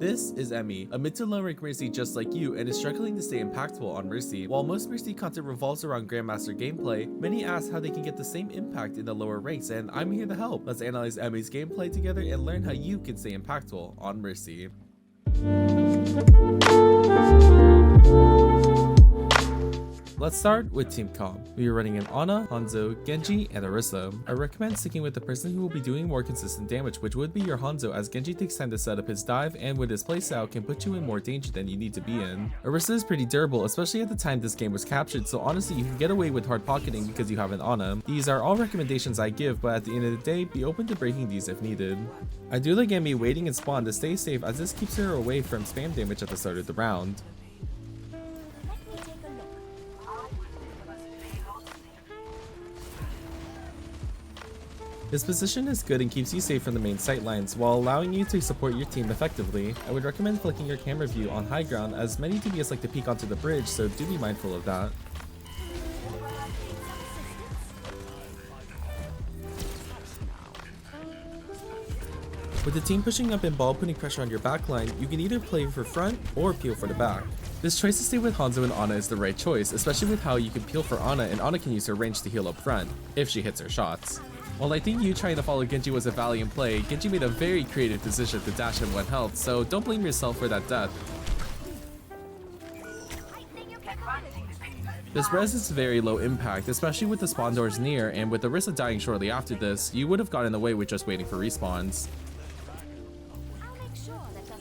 This is Emmy, a mid to low rank Mercy just like you and is struggling to stay impactful on Mercy. While most Mercy content revolves around Grandmaster gameplay, many ask how they can get the same impact in the lower ranks, and I'm here to help. Let's analyze Emmy's gameplay together and learn how you can stay impactful on Mercy. Let's start with team comp. We are running an Ana, Hanzo, Genji, and Orisa. I recommend sticking with the person who will be doing more consistent damage, which would be your Hanzo, as Genji takes time to set up his dive and with his playstyle can put you in more danger than you need to be in. Orisa is pretty durable, especially at the time this game was captured, so honestly you can get away with hard pocketing because you have an Ana. These are all recommendations I give, but at the end of the day, be open to breaking these if needed. I do like Emmy waiting in spawn to stay safe, as this keeps her away from spam damage at the start of the round. His position is good and keeps you safe from the main sightlines while allowing you to support your team effectively. I would recommend flicking your camera view on high ground, as many DPS like to peek onto the bridge, so do be mindful of that. With the team pushing up and ball putting pressure on your backline, you can either play for front or peel for the back. This choice to stay with Hanzo and Ana is the right choice, especially with how you can peel for Ana and Ana can use her range to heal up front, if she hits her shots. While I think you trying to follow Genji was a valiant play, Genji made a very creative decision to dash him 1 health, so don't blame yourself for that death. This res is very low impact, especially with the spawn doors near, and with Orisa dying shortly after this, you would have gotten away with just waiting for respawns.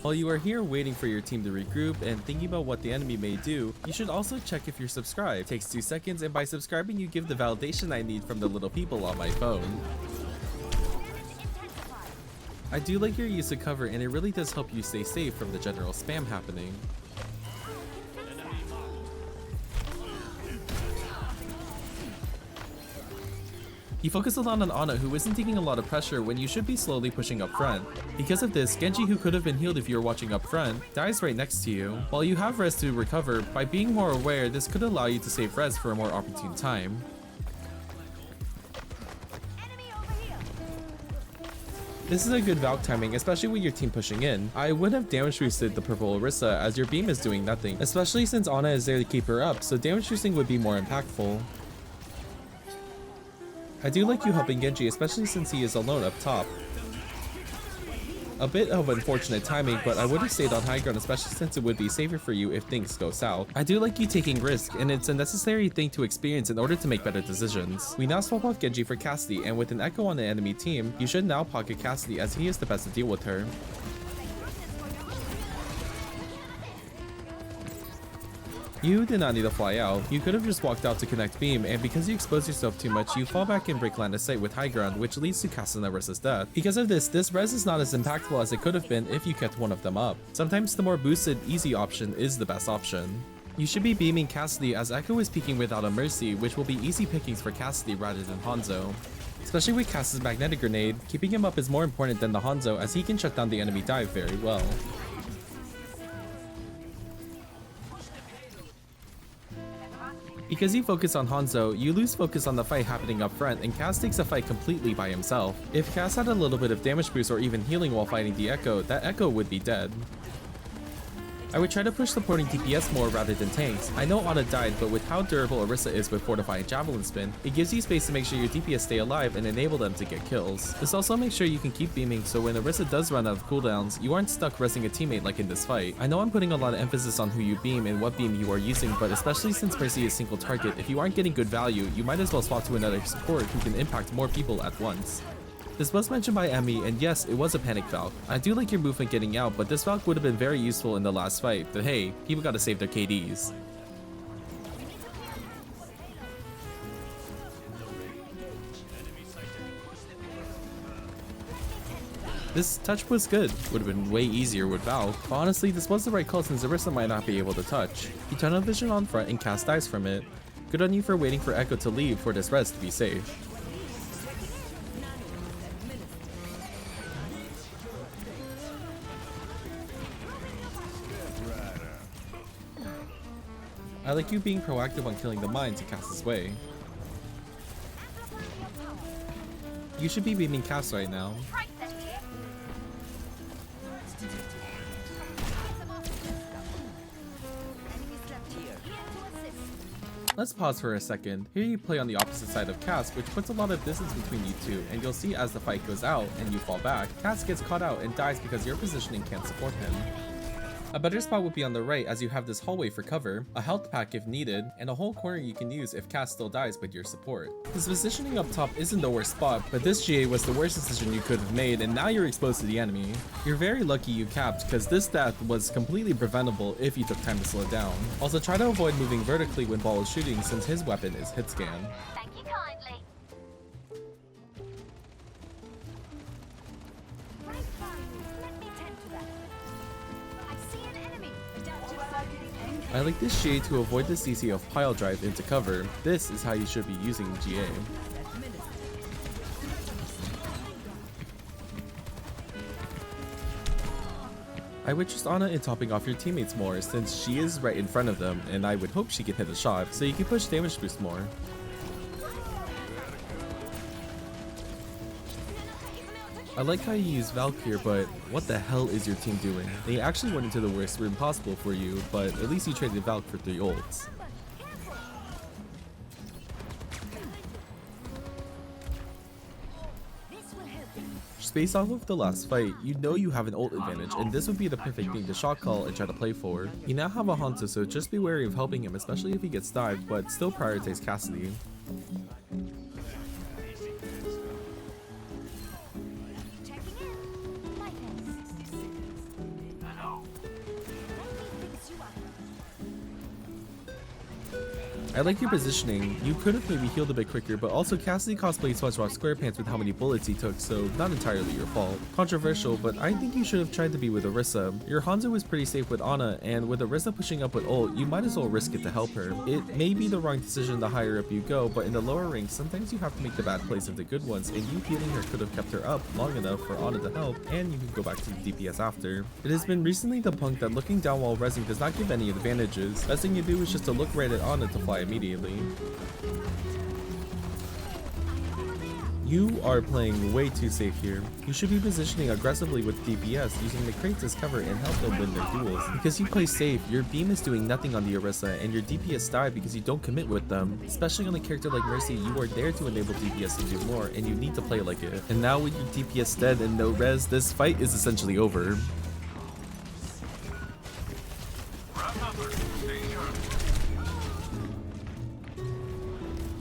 While you are here waiting for your team to regroup and thinking about what the enemy may do, you should also check if you're subscribed. It takes 2 seconds, and by subscribing you give the validation I need from the little people on my phone. I do like your use of cover, and it really does help you stay safe from the general spam happening. You focus a lot on Ana, who isn't taking a lot of pressure when you should be slowly pushing up front. Because of this, Genji, who could have been healed if you were watching up front, dies right next to you. While you have res to recover, by being more aware, this could allow you to save res for a more opportune time. This is a good Valk timing, especially with your team pushing in. I would have damage boosted the purple Orisa, as your beam is doing nothing, especially since Ana is there to keep her up, so damage boosting would be more impactful. I do like you helping Genji, especially since he is alone up top. A bit of unfortunate timing, but I would have stayed on high ground, especially since it would be safer for you if things go south. I do like you taking risk, and it's a necessary thing to experience in order to make better decisions. We now swap off Genji for Cassidy, and with an Echo on the enemy team, you should now pocket Cassidy, as he is the best to deal with her. You did not need to fly out. You could have just walked out to connect beam, and because you expose yourself too much, you fall back and break line of sight with high ground, which leads to Cassandra Orisa's death. Because of this res is not as impactful as it could have been if you kept one of them up. Sometimes the more boosted, easy option is the best option. You should be beaming Cassidy, as Echo is peeking without a mercy, which will be easy pickings for Cassidy rather than Hanzo. Especially with Cass's magnetic grenade, keeping him up is more important than the Hanzo, as he can shut down the enemy dive very well. Because you focus on Hanzo, you lose focus on the fight happening up front, and Cass takes a fight completely by himself. If Cass had a little bit of damage boost or even healing while fighting the Echo, that Echo would be dead. I would try to push supporting DPS more rather than tanks. I know Ana died, but with how durable Orisa is with Fortifying Javelin Spin, it gives you space to make sure your DPS stay alive and enable them to get kills. This also makes sure you can keep beaming, so when Orisa does run out of cooldowns, you aren't stuck resting a teammate like in this fight. I know I'm putting a lot of emphasis on who you beam and what beam you are using, but especially since Mercy is single target, if you aren't getting good value, you might as well swap to another support who can impact more people at once. This was mentioned by Emmy, and yes, it was a panic Valk. I do like your movement getting out, but this Valk would have been very useful in the last fight, but hey, people gotta save their KDs. This touch was good, would have been way easier with Valk, but honestly this was the right call since Orisa might not be able to touch. You tunnel vision on front and cast dice from it. Good on you for waiting for Echo to leave for this res to be safe. I like you being proactive on killing the mine to cast his way. You should be beaming Cass right now. Let's pause for a second. Here you play on the opposite side of Cass, which puts a lot of distance between you two, and you'll see as the fight goes out and you fall back, Cass gets caught out and dies because your positioning can't support him. A better spot would be on the right, as you have this hallway for cover, a health pack if needed, and a whole corner you can use if Cass still dies with your support. This positioning up top isn't the worst spot, but this GA was the worst decision you could have made, and now you're exposed to the enemy. You're very lucky you capped, because this death was completely preventable if you took time to slow down. Also, try to avoid moving vertically when Ball is shooting, since his weapon is hit scan. Thank you kindly. Let me tend to that. I see an enemy. I like this GA to avoid the CC of pile drive into cover. This is how you should be using GA. I would trust Ana in topping off your teammates more, since she is right in front of them, and I would hope she can hit a shot, so you can push damage boost more. I like how you use Valk here, but what the hell is your team doing? They actually went into the worst room possible for you, but at least you traded Valk for 3 ults. Just based off of the last fight, you know you have an ult advantage, and this would be the perfect thing to shot call and try to play for. You now have a Hanzo, so just be wary of helping him, especially if he gets dived, but still prioritize Cassidy. I like your positioning. You could have maybe healed a bit quicker, but also Cassidy cosplayed SpongeBob SquarePants with how many bullets he took, so not entirely your fault. Controversial, but I think you should have tried to be with Orisa. Your Hanzo was pretty safe with Ana, and with Orisa pushing up with ult, you might as well risk it to help her. It may be the wrong decision the higher up you go, but in the lower ranks, sometimes you have to make the bad plays into good ones, and you healing her could have kept her up long enough for Ana to help, and you can go back to the DPS after. It has been recently debunked that looking down while rezzing does not give any advantages. Best thing you do is just to look right at Ana to fly immediately. You are playing way too safe here. You should be positioning aggressively with DPS, using the crates as cover and help them win their duels. Because you play safe, your beam is doing nothing on the Orisa, and your DPS die because you don't commit with them. Especially on a character like Mercy, you are there to enable DPS to do more, and you need to play like it. And now with your DPS dead and no res, this fight is essentially over.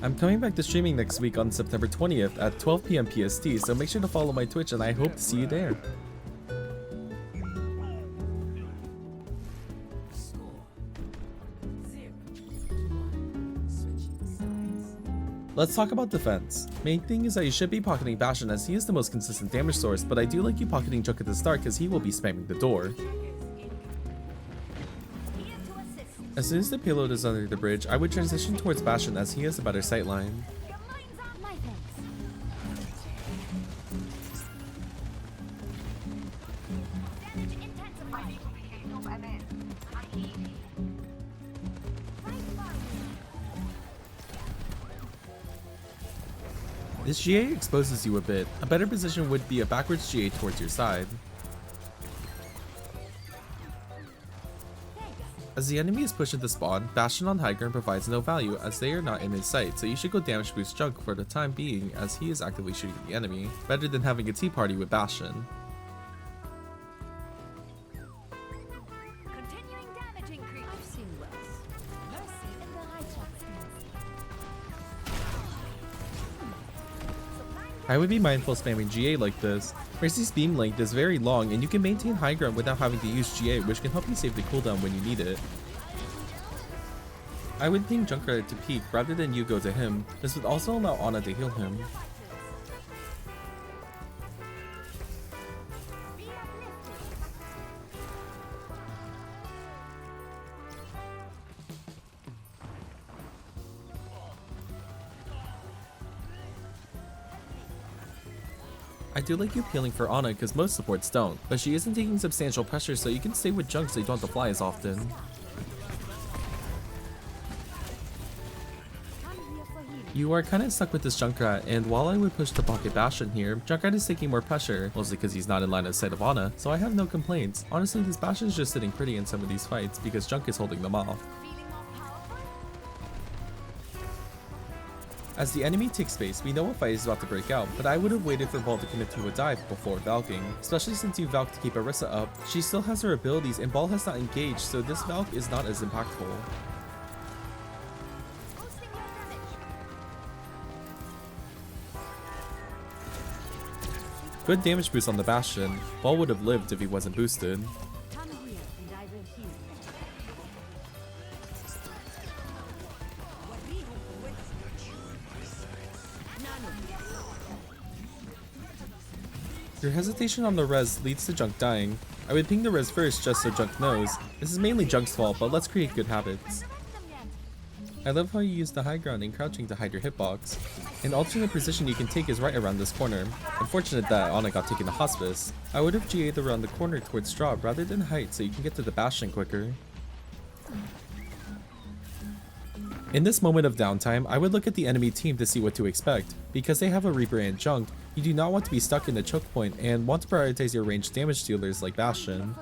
I'm coming back to streaming next week on September 20th at 12 PM PST, so make sure to follow my Twitch and I hope to see you there. Let's talk about defense. Main thing is that you should be pocketing Bastion as he is the most consistent damage source, but I do like you pocketing Junk at the start because he will be spamming the door. As soon as the payload is under the bridge, I would transition towards Bastion as he has a better sightline. This GA exposes you a bit. A better position would be a backwards GA towards your side. As the enemy is pushed into spawn, Bastion on high ground provides no value as they are not in his sight, so you should go damage boost Junk for the time being as he is actively shooting the enemy, better than having a tea party with Bastion. Continuing damage increase. I've seen worse. Mercy in the high chance. I would be mindful spamming GA like this. Mercy's beam length is very long and you can maintain high ground without having to use GA, which can help you save the cooldown when you need it. I would ping Junkrat to peek rather than you go to him. This would also allow Ana to heal him. I do like you peeling for Ana because most supports don't, but she isn't taking substantial pressure so you can stay with Junk so you don't have to fly as often. You are kinda stuck with this Junkrat, and while I would push to pocket Bastion here, Junkrat is taking more pressure, mostly because he's not in line of sight of Ana, so I have no complaints. Honestly, this Bastion is just sitting pretty in some of these fights because Junk is holding them off. As the enemy takes space, we know a fight is about to break out, but I would have waited for Ball to commit to a dive before Valking, especially since you Valk to keep Orisa up. She still has her abilities and Ball has not engaged, so this Valk is not as impactful. Boosting your damage. Good damage boost on the Bastion. Ball would have lived if he wasn't boosted. Come here and I will heal. Your hesitation on the res leads to Junk dying. I would ping the res first just so Junk knows. This is mainly Junk's fault, but let's create good habits. I love how you use the high ground and crouching to hide your hitbox. An alternate position you can take is right around this corner. Unfortunate that Ana got taken to hospice. I would have GA'd around the corner towards drop rather than height so you can get to the Bastion quicker. In this moment of downtime, I would look at the enemy team to see what to expect. Because they have a Reaper and Junk, you do not want to be stuck in the choke point and want to prioritize your ranged damage dealers like Bastion.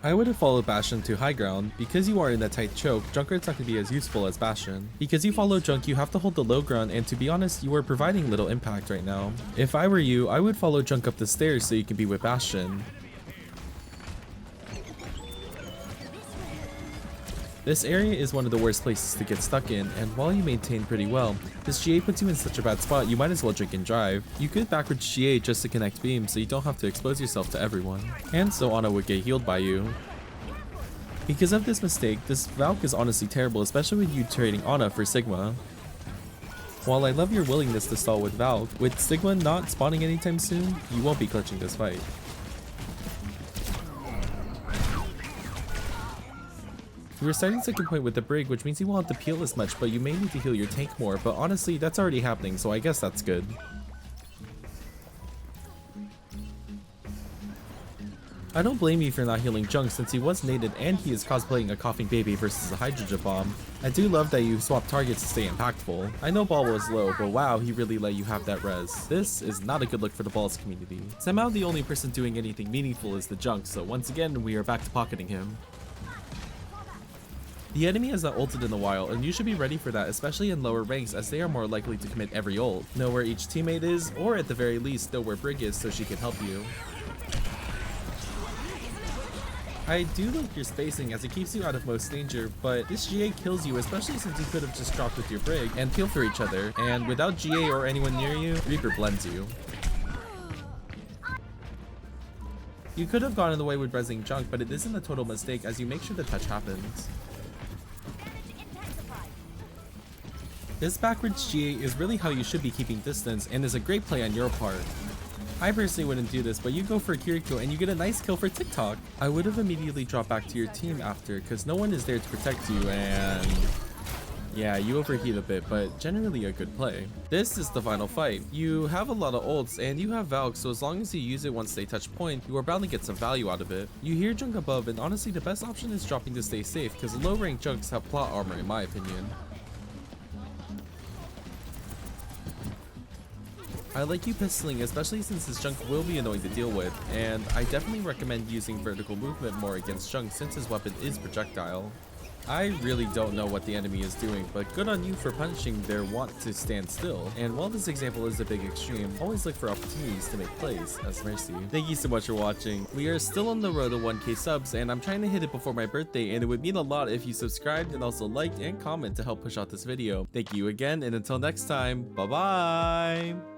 I would have followed Bastion to high ground. Because you are in that tight choke, Junkrat's not going to be as useful as Bastion. Because you follow Junk, you have to hold the low ground, and to be honest, you are providing little impact right now. If I were you, I would follow Junk up the stairs so you can be with Bastion. This area is one of the worst places to get stuck in, and while you maintain pretty well, this GA puts you in such a bad spot you might as well drink and drive. You could backwards GA just to connect beam so you don't have to expose yourself to everyone. And so Ana would get healed by you. Because of this mistake, this Valk is honestly terrible, especially with you trading Ana for Sigma. While I love your willingness to stall with Valk, with Sigma not spawning anytime soon, you won't be clutching this fight. You are starting second point with the Brig, which means you won't have to peel as much, but you may need to heal your tank more, but honestly, that's already happening, so I guess that's good. I don't blame you for not healing Junk since he was naded and he is cosplaying a coughing baby versus a hydrogen bomb. I do love that you swap targets to stay impactful. I know Ball was low, but wow, he really let you have that res. This is not a good look for the Balls community. Somehow the only person doing anything meaningful is the Junk, so once again, we are back to pocketing him. The enemy has not ulted in a while, and you should be ready for that, especially in lower ranks as they are more likely to commit every ult. Know where each teammate is, or at the very least know where Brig is so she can help you. I do like your spacing as it keeps you out of most danger, but this GA kills you, especially since you could have just dropped with your Brig and peel for each other, and without GA or anyone near you, Reaper blends you. You could have gotten away with rezzing Junk, but it isn't a total mistake as you make sure the touch happens. This backwards GA is really how you should be keeping distance and is a great play on your part. I personally wouldn't do this, but you go for Kiriko and you get a nice kill for TikTok. I would have immediately dropped back to your team after because no one is there to protect you and... yeah, you overheat a bit, but generally a good play. This is the final fight. You have a lot of ults and you have Valk, so as long as you use it once they touch point, you are bound to get some value out of it. You hear Junk above, and honestly the best option is dropping to stay safe because low rank Junks have plot armor in my opinion. I like you pistoling, especially since this Junk will be annoying to deal with, and I definitely recommend using vertical movement more against Junk since his weapon is projectile. I really don't know what the enemy is doing, but good on you for punishing their want to stand still. And while this example is a big extreme, always look for opportunities to make plays as Mercy. Thank you so much for watching. We are still on the road to 1K subs, and I'm trying to hit it before my birthday, and it would mean a lot if you subscribed and also liked and comment to help push out this video. Thank you again, and until next time, bye bye!